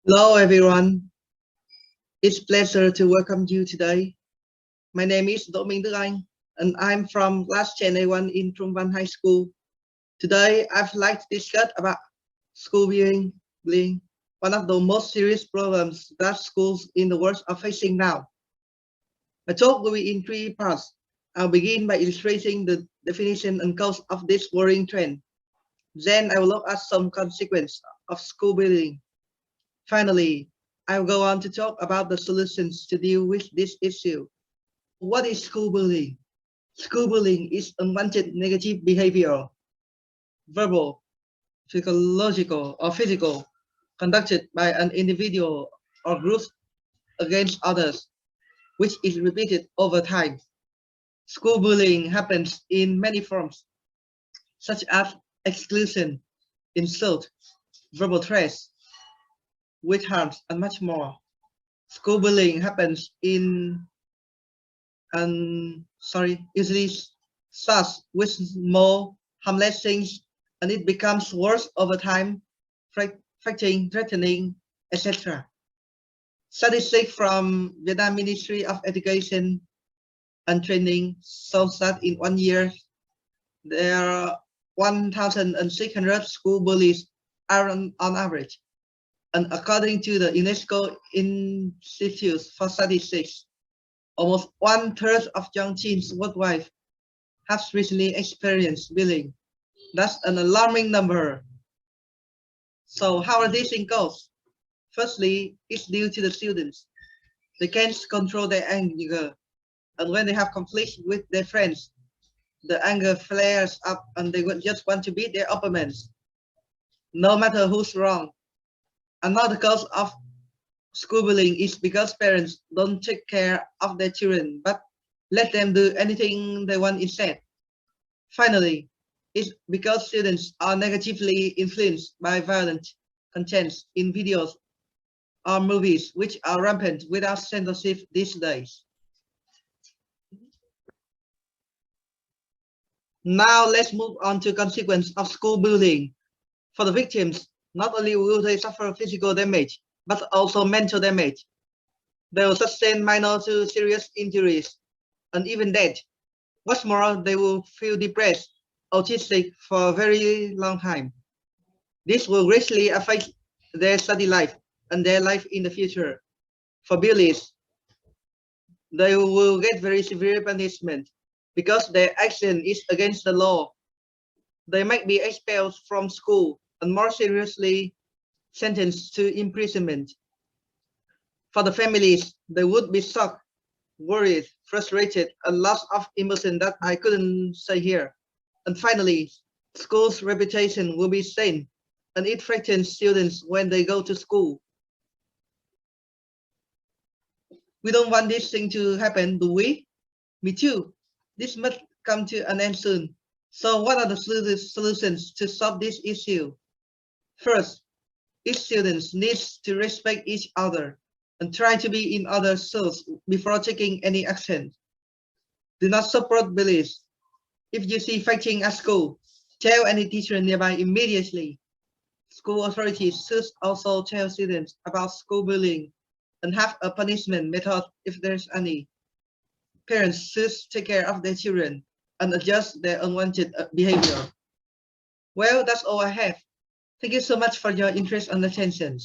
Hello everyone, it's a pleasure to welcome you today. My name is Minh Đức Anh and I'm from class 10A1 in Trung Văn High School. Today I'd like to discuss about school bullying, one of the most serious problems that schools in the world are facing now. My talk will be in three parts. I'll begin by illustrating the definition and cause of this worrying trend. Then I will look at some consequences of school bullying. Finally, I will go on to talk about the solutions to deal with this issue. What is school bullying? School bullying is unwanted negative behavior, verbal, psychological, or physical, conducted by an individual or group against others, which is repeated over time. School bullying happens in many forms, such as exclusion, insult, verbal threats, with harms, and much more. School bullying happens usually starts with small harmless things, and it becomes worse over time, affecting, threatening, etc. Statistics from Vietnam Ministry of Education and Training shows that in 1 year, there are 1,600 school bullies on average. And according to the UNESCO Institute for Statistics, almost 1/3 of young teens worldwide have recently experienced bullying. That's an alarming number. So how are these things caused? Firstly, it's due to the students. They can't control their anger, and when they have conflict with their friends, the anger flares up and they just want to beat their opponents, no matter who's wrong. Another cause of school bullying is because parents don't take care of their children, but let them do anything they want instead. Finally, it's because students are negatively influenced by violent contents in videos or movies, which are rampant without censorship these days. Now let's move on to consequences of school bullying. For the victims, not only will they suffer physical damage, but also mental damage. They will sustain minor to serious injuries and even death. What's more, they will feel depressed, autistic for a very long time. This will greatly affect their study life and their life in the future. For bullies, they will get very severe punishment because their action is against the law. They might be expelled from school and more seriously sentenced to imprisonment. For the families, they would be shocked, worried, frustrated, and lots of emotion that I couldn't say here. And finally, school's reputation will be stained, and it frightens students when they go to school. We don't want this thing to happen, do we? Me too. This must come to an end soon. So what are the solutions to solve this issue? First, each student needs to respect each other and try to be in others' shoes before taking any action. Do not support bullies. If you see fighting at school, tell any teacher nearby immediately. School authorities should also tell students about school bullying and have a punishment method if there's any. Parents should take care of their children and adjust their unwanted behavior. Well, that's all I have. Thank you so much for your interest and attention.